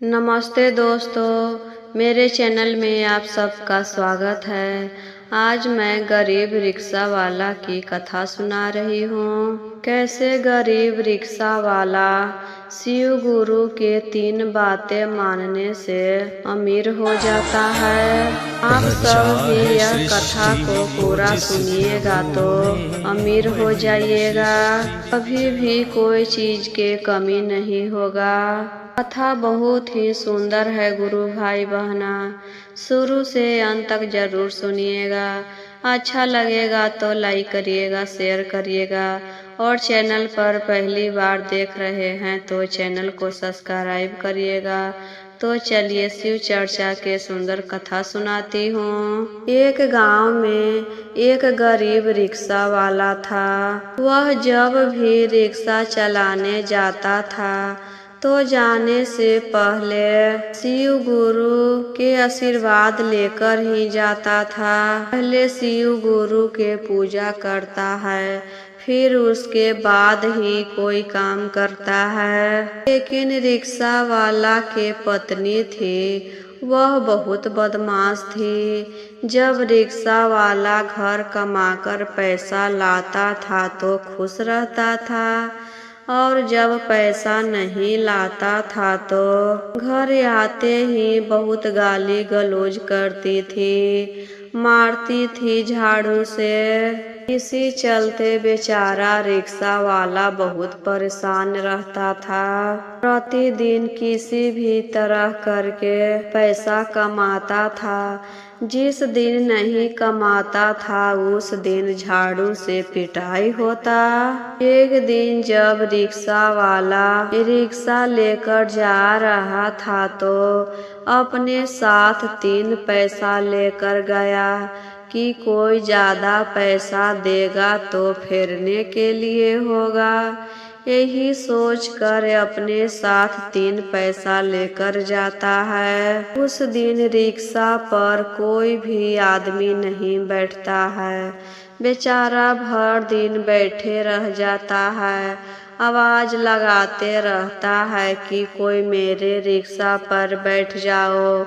नमस्ते दोस्तों, मेरे चैनल में आप सबका स्वागत है। आज मैं गरीब रिक्शा वाला की कथा सुना रही हूँ। कैसे गरीब रिक्शा वाला शिव गुरु के 3 बातें मानने से अमीर हो जाता है। आप सब भी यह कथा को पूरा सुनिएगा तो अमीर हो जाइएगा। कभी भी कोई चीज के कमी नहीं होगा। कथा बहुत ही सुंदर है गुरु भाई बहना, शुरू से अंत तक जरूर सुनिएगा। अच्छा लगेगा तो लाइक करिएगा, शेयर करिएगा और चैनल पर पहली बार देख रहे हैं तो चैनल को सब्सक्राइब करिएगा। तो चलिए शिव चर्चा के सुंदर कथा सुनाती हूँ। एक गांव में एक गरीब रिक्शा वाला था। वह जब भी रिक्शा चलाने जाता था तो जाने से पहले शिव गुरु के आशीर्वाद लेकर ही जाता था। पहले शिव गुरु के पूजा करता है, फिर उसके बाद ही कोई काम करता है। लेकिन रिक्शा वाला के पत्नी थी, वह बहुत बदमाश थी। जब रिक्शा वाला घर कमाकर पैसा लाता था तो खुश रहता था, और जब पैसा नहीं लाता था तो घर आते ही बहुत गाली गलौज करती थी, मारती थी झाड़ू से। इसी चलते बेचारा रिक्शा वाला बहुत परेशान रहता था। प्रतिदिन किसी भी तरह करके पैसा कमाता था। जिस दिन नहीं कमाता था उस दिन झाड़ू से पिटाई होता। एक दिन जब रिक्शा वाला रिक्शा लेकर जा रहा था तो अपने साथ 3 पैसा लेकर गया कि कोई ज्यादा पैसा देगा तो फेरने के लिए होगा। यही सोचकर अपने साथ 3 पैसा लेकर जाता है। उस दिन रिक्शा पर कोई भी आदमी नहीं बैठता है। बेचारा भर दिन बैठे रह जाता है, आवाज लगाते रहता है कि कोई मेरे रिक्शा पर बैठ जाओ,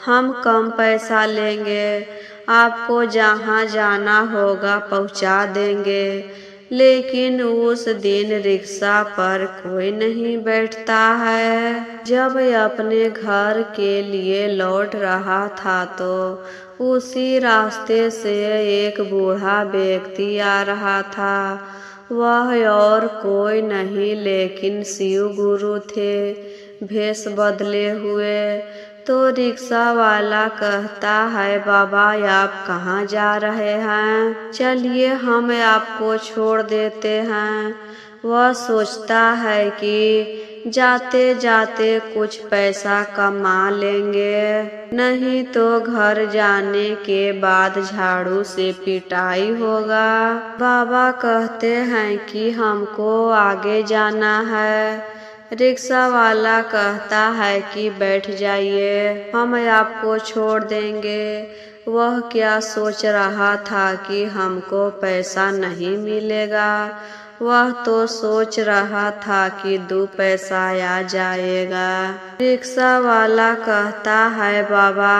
हम कम पैसा लेंगे, आपको जहाँ जाना होगा पहुँचा देंगे। लेकिन उस दिन रिक्शा पर कोई नहीं बैठता है। जब अपने घर के लिए लौट रहा था तो उसी रास्ते से एक बूढ़ा व्यक्ति आ रहा था। वह और कोई नहीं लेकिन शिव गुरु थे, भेष बदले हुए। तो रिक्शा वाला कहता है, बाबा आप कहाँ जा रहे हैं? चलिए हम आपको छोड़ देते हैं। वह सोचता है कि जाते जाते कुछ पैसा कमा लेंगे, नहीं तो घर जाने के बाद झाड़ू से पिटाई होगा। बाबा कहते हैं कि हमको आगे जाना है। रिक्शा वाला कहता है कि बैठ जाइए, हम आपको छोड़ देंगे। वह क्या सोच रहा था कि हमको पैसा नहीं मिलेगा, वह तो सोच रहा था कि 2 पैसा आ जाएगा। रिक्शा वाला कहता है, बाबा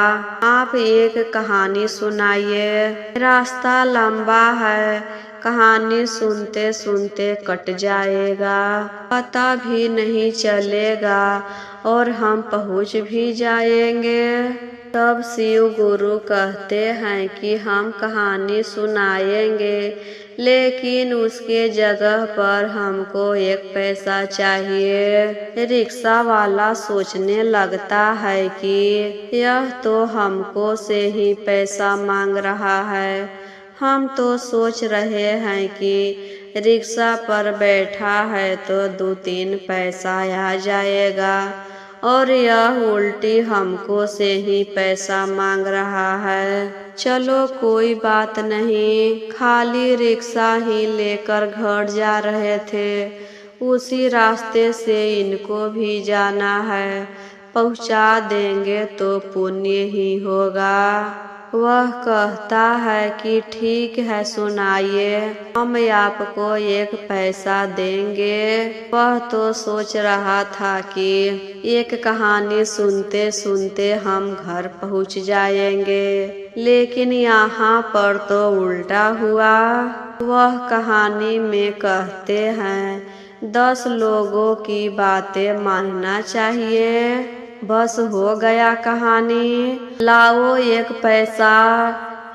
आप एक कहानी सुनाइए, रास्ता लंबा है, कहानी सुनते सुनते कट जाएगा, पता भी नहीं चलेगा और हम पहुँच भी जाएंगे। तब शिव गुरु कहते हैं कि हम कहानी सुनाएंगे, लेकिन उसके जगह पर हमको 1 पैसा चाहिए। रिक्शा वाला सोचने लगता है कि यह तो हमको से ही पैसा मांग रहा है। हम तो सोच रहे हैं कि रिक्शा पर बैठा है तो 2-3 पैसा आ जाएगा, और यह उल्टी हमको से ही पैसा मांग रहा है। चलो कोई बात नहीं, खाली रिक्शा ही लेकर घर जा रहे थे, उसी रास्ते से इनको भी जाना है, पहुँचा देंगे तो पुण्य ही होगा। वह कहता है कि ठीक है, सुनाइए, हम आपको 1 पैसा देंगे। वह तो सोच रहा था कि एक कहानी सुनते सुनते हम घर पहुंच जाएंगे, लेकिन यहाँ पर तो उल्टा हुआ। वह कहानी में कहते हैं 10 लोगों की बातें मानना चाहिए, बस हो गया कहानी। लाओ 1 पैसा।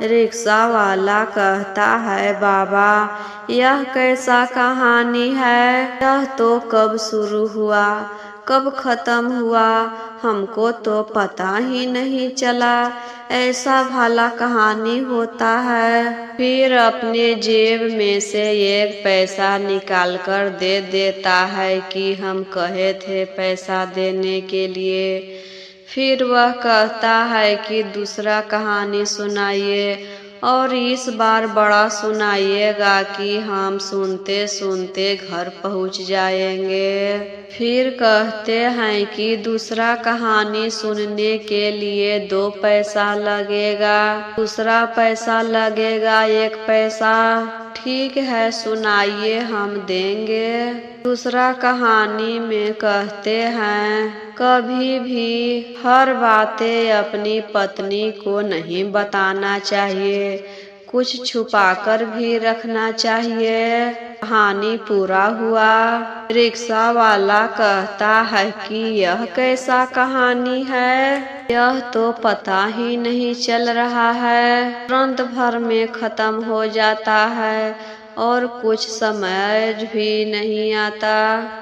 रिक्शा वाला कहता है, बाबा यह कैसा कहानी है? यह तो कब शुरू हुआ कब खत्म हुआ, हमको तो पता ही नहीं चला। ऐसा भला कहानी होता है। फिर अपने जेब में से 1 पैसा निकाल कर दे देता है कि हम कहे थे पैसा देने के लिए। फिर वह कहता है कि दूसरा कहानी सुनाइए, और इस बार बड़ा सुनाइएगा कि हम सुनते सुनते घर पहुंच जाएंगे। फिर कहते हैं कि दूसरा कहानी सुनने के लिए 2 पैसा लगेगा, दूसरा पैसा लगेगा 1 पैसा। ठीक है, सुनाइए, हम देंगे। दूसरा कहानी में कहते हैं कभी भी हर बातें अपनी पत्नी को नहीं बताना चाहिए, कुछ छुपाकर भी रखना चाहिए। कहानी पूरा हुआ। रिक्शा वाला कहता है कि यह कैसा कहानी है? यह तो पता ही नहीं चल रहा है, तुरंत भर में खत्म हो जाता है और कुछ समझ भी नहीं आता।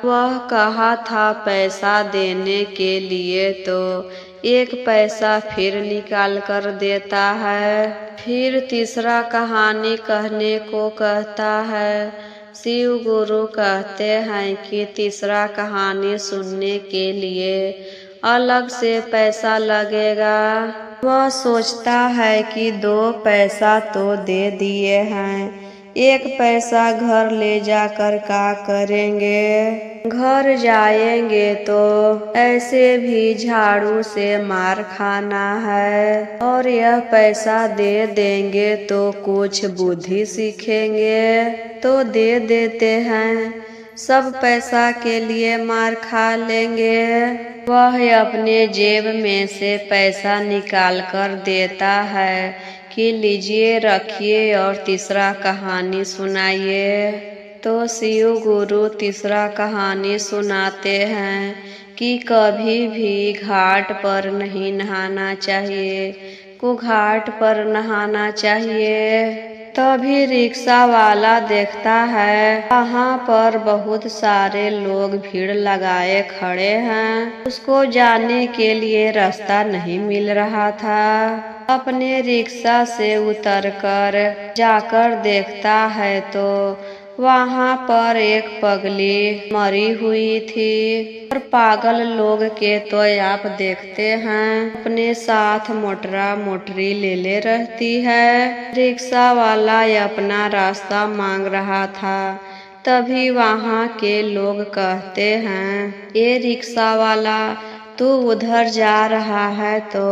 वह कहा था पैसा देने के लिए, तो 1 पैसा फिर निकाल कर देता है। फिर तीसरा कहानी कहने को कहता है। शिव गुरु कहते हैं कि तीसरा कहानी सुनने के लिए अलग से पैसा लगेगा। वह सोचता है कि 2 पैसा तो दे दिए हैं, 1 पैसा घर ले जाकर क्या करेंगे? घर जाएंगे तो ऐसे भी झाड़ू से मार खाना है, और यह पैसा दे देंगे तो कुछ बुद्धि सीखेंगे। तो दे देते हैं, सब पैसा के लिए मार खा लेंगे। वह अपने जेब में से पैसा निकाल कर देता है कि लीजिए, रखिए और तीसरा कहानी सुनाइए। तो शिव गुरु तीसरा कहानी सुनाते हैं कि कभी भी घाट पर नहीं नहाना चाहिए, घाट पर नहाना चाहिए। तभी रिक्शा वाला देखता है वहाँ पर बहुत सारे लोग भीड़ लगाए खड़े हैं। उसको जाने के लिए रास्ता नहीं मिल रहा था। अपने रिक्शा से उतरकर जाकर देखता है तो वहाँ पर एक पगली मरी हुई थी। और पागल लोग के तो आप देखते हैं अपने साथ मोटरा मोटरी ले रहती है। रिक्शा वाला अपना रास्ता मांग रहा था, तभी वहाँ के लोग कहते हैं, ये रिक्शा वाला, तू उधर जा रहा है तो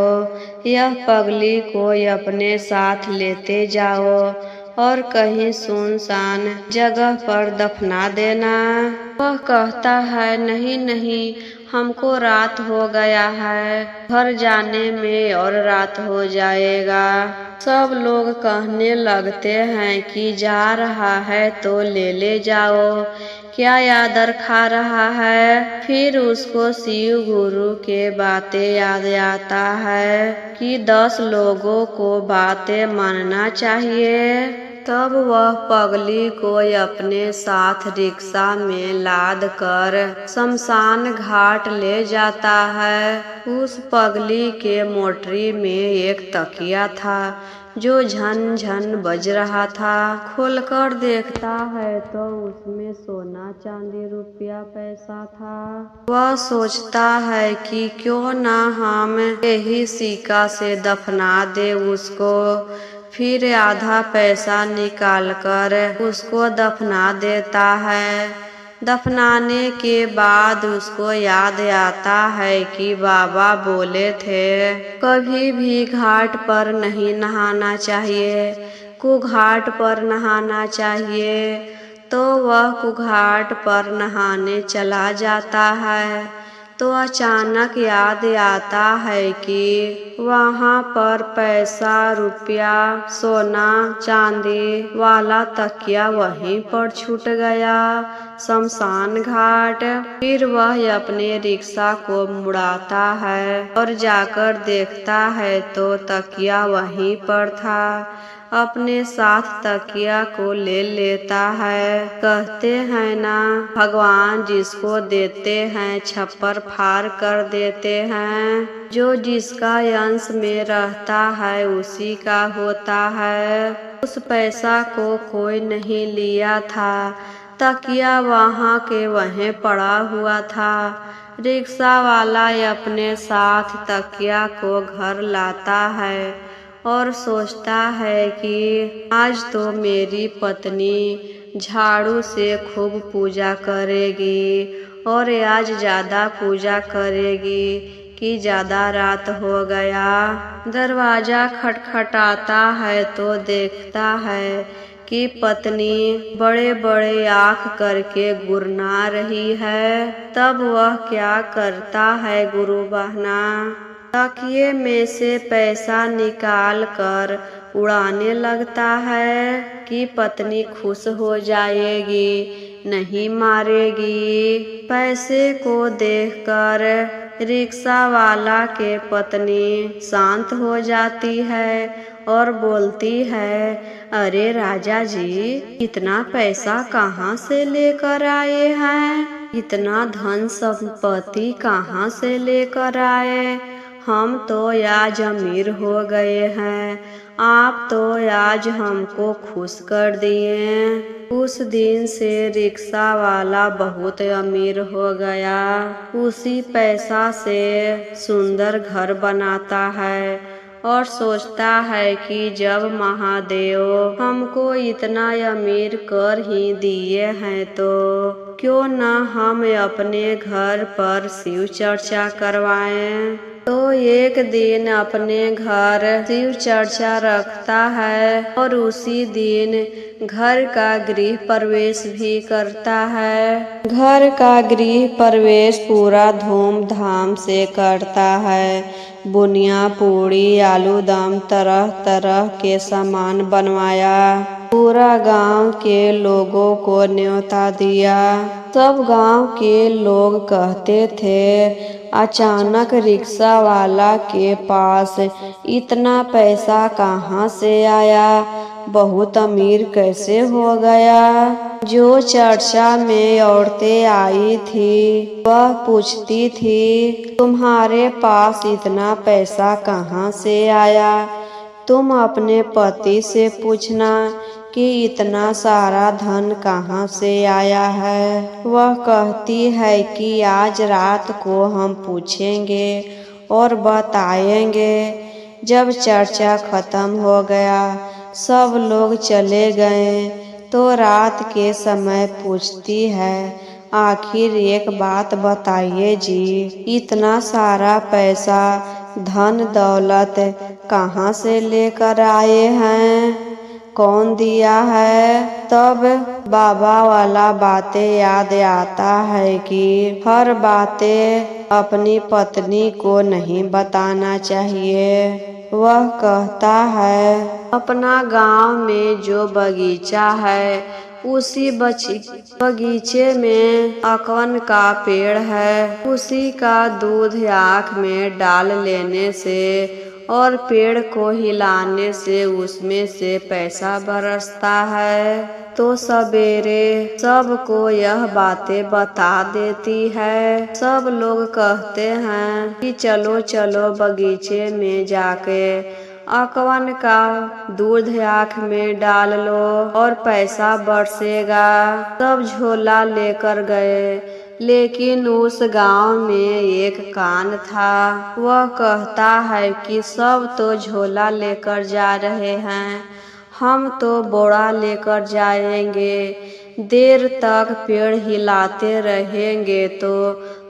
यह पगली को अपने साथ लेते जाओ और कहीं सुनसान जगह पर दफना देना। वह कहता है, नहीं नहीं, हमको रात हो गया है, घर जाने में और रात हो जाएगा। सब लोग कहने लगते हैं कि जा रहा है तो ले जाओ, क्या यादर खा रहा है। फिर उसको शिव गुरु के बातें याद आता है कि 10 लोगों को बातें मानना चाहिए। तब वह पगली को अपने साथ रिक्शा में लाद कर शमशान घाट ले जाता है। उस पगली के मोटरी में एक तकिया था जो झन झन बज रहा था। खोलकर देखता है तो उसमें सोना चांदी रुपया पैसा था। वह सोचता है कि क्यों ना हम यही सिक्का से दफना दे उसको। फिर आधा पैसा निकालकर उसको दफना देता है। दफनाने के बाद उसको याद आता है कि बाबा बोले थे कभी भी घाट पर नहीं नहाना चाहिए, कुघाट पर नहाना चाहिए। तो वह कुघाट पर नहाने चला जाता है तो अचानक याद आता है कि वहाँ पर पैसा, रुपया, सोना चांदी वाला तकिया वहीं पर छूट गया, शमशान घाट। फिर वह अपने रिक्शा को मुड़ाता है और जाकर देखता है तो तकिया वहीं पर था। अपने साथ तकिया को ले लेता है। कहते हैं ना, भगवान जिसको देते हैं छप्पर फाड़ कर देते हैं। जो जिसका अंश में रहता है उसी का होता है। उस पैसा को कोई नहीं लिया था, तकिया वहाँ के वहीं पड़ा हुआ था। रिक्शा वाला अपने साथ तकिया को घर लाता है और सोचता है कि आज तो मेरी पत्नी झाड़ू से खूब पूजा करेगी और आज ज़्यादा पूजा करेगी कि ज़्यादा रात हो गया। दरवाज़ा खटखटाता है तो देखता है कि पत्नी बड़े बड़े आँख करके गुर्रा रही है। तब वह क्या करता है गुरु बहना, तकिए में से पैसा निकाल कर उड़ाने लगता है कि पत्नी खुश हो जाएगी, नहीं मारेगी। पैसे को देखकर रिक्शा वाला के पत्नी शांत हो जाती है और बोलती है, अरे राजा जी, इतना पैसा कहाँ से लेकर आए हैं? इतना धन संपत्ति कहाँ से लेकर आए? हम तो आज अमीर हो गए हैं, आप तो आज हमको खुश कर दिए। उस दिन से रिक्शा वाला बहुत अमीर हो गया। उसी पैसा से सुंदर घर बनाता है और सोचता है कि जब महादेव हमको इतना अमीर कर ही दिए हैं तो क्यों न हम अपने घर पर शिव चर्चा करवाएं। तो एक दिन अपने घर शिव चर्चा रखता है और उसी दिन घर का गृह प्रवेश भी करता है। घर का गृह प्रवेश पूरा धूमधाम से करता है। बुनिया, पूड़ी, आलू दम, तरह तरह के सामान बनवाया। पूरा गांव के लोगों को न्योता दिया। सब गांव के लोग कहते थे, अचानक रिक्शा वाला के पास इतना पैसा कहाँ से आया, बहुत अमीर कैसे हो गया। जो चर्चा में औरतें आई थी वह पूछती थी, तुम्हारे पास इतना पैसा कहाँ से आया? तुम अपने पति से पूछना कि इतना सारा धन कहाँ से आया है। वह कहती है कि आज रात को हम पूछेंगे और बताएंगे। जब चर्चा खत्म हो गया, सब लोग चले गए तो रात के समय पूछती है, आखिर एक बात बताइए जी, इतना सारा पैसा धन दौलत कहाँ से लेकर आए हैं? कौन दिया है? तब बाबा वाला बातें याद आता है कि हर बातें अपनी पत्नी को नहीं बताना चाहिए। वह कहता है, अपना गांव में जो बगीचा है उसी बगीचे में अकवन का पेड़ है। उसी का दूध आँख में डाल लेने से और पेड़ को हिलाने से उसमें से पैसा बरसता है। तो सवेरे सबको यह बातें बता देती है। सब लोग कहते हैं कि चलो चलो बगीचे में जाके अकवन का दूध आँख में डाल लो और पैसा बरसेगा। सब झोला लेकर गए, लेकिन उस गांव में एक कान था। वह कहता है कि सब तो झोला लेकर जा रहे हैं, हम तो बोरा लेकर जाएंगे, देर तक पेड़ हिलाते रहेंगे तो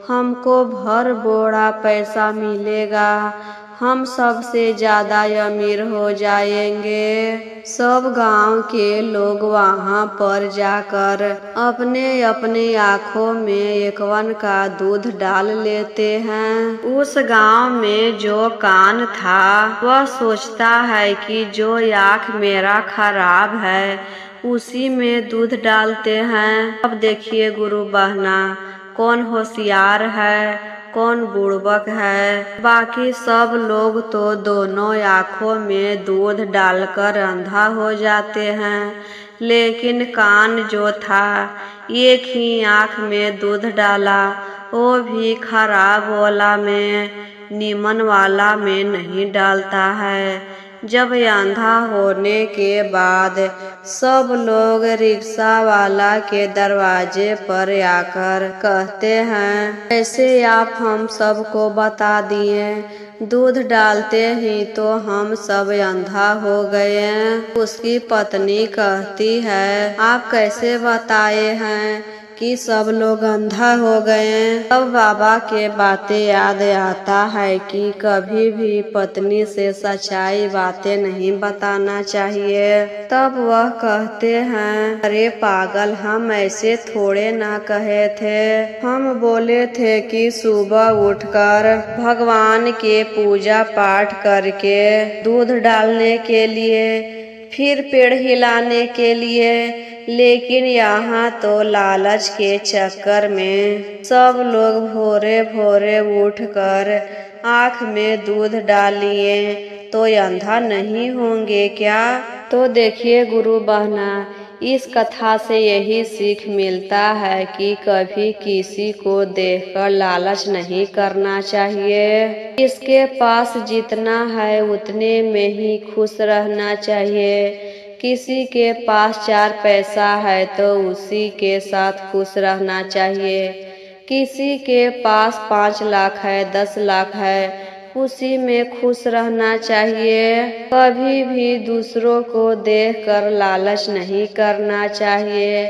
हमको भर बोरा पैसा मिलेगा, हम सबसे ज्यादा अमीर हो जाएंगे। सब गांव के लोग वहां पर जाकर अपने अपने आँखों में एकवन का दूध डाल लेते हैं। उस गांव में जो कान था वह सोचता है कि जो आँख मेरा खराब है उसी में दूध डालते हैं। अब देखिए गुरु बहना, कौन होशियार है कौन बुड़बक है। बाकी सब लोग तो दोनों आँखों में दूध डालकर अंधा हो जाते हैं, लेकिन कान जो था एक ही आँख में दूध डाला, वो भी खराब वाला में, नीमन वाला में नहीं डालता है। जब अंधा होने के बाद सब लोग रिक्शा वाला के दरवाजे पर आकर कहते हैं, ऐसे आप हम सबको बता दिए, दूध डालते ही तो हम सब अंधा हो गए। उसकी पत्नी कहती है, आप कैसे बताए हैं कि सब लोग अंधा हो गए। तब बाबा के बातें याद आता है कि कभी भी पत्नी से सच्चाई बातें नहीं बताना चाहिए। तब वह कहते हैं, अरे पागल, हम ऐसे थोड़े ना कहे थे, हम बोले थे कि सुबह उठकर भगवान के पूजा पाठ करके दूध डालने के लिए, फिर पेड़ हिलाने के लिए, लेकिन यहाँ तो लालच के चक्कर में सब लोग भोरे भोरे उठकर आँख में दूध डालिए तो अंधा नहीं होंगे क्या। तो देखिए गुरु बहना, इस कथा से यही सीख मिलता है कि कभी किसी को देखकर लालच नहीं करना चाहिए। इसके पास जितना है उतने में ही खुश रहना चाहिए। किसी के पास 4 पैसा है तो उसी के साथ खुश रहना चाहिए। किसी के पास 5 लाख है 10 लाख है, उसी में खुश रहना चाहिए। कभी भी दूसरों को देखकर लालच नहीं करना चाहिए।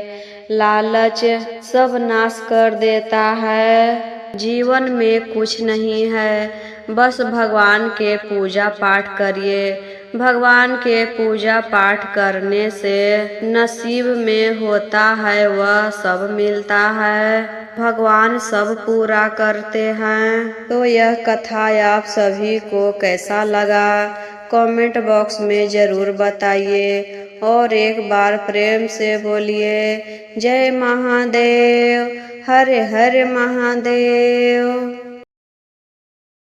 लालच सब नाश कर देता है। जीवन में कुछ नहीं है, बस भगवान के पूजा पाठ करिए। भगवान के पूजा पाठ करने से नसीब में होता है वह सब मिलता है। भगवान सब पूरा करते हैं। तो यह कथा आप सभी को कैसा लगा कमेंट बॉक्स में जरूर बताइए और एक बार प्रेम से बोलिए, जय महादेव, हर हर महादेव।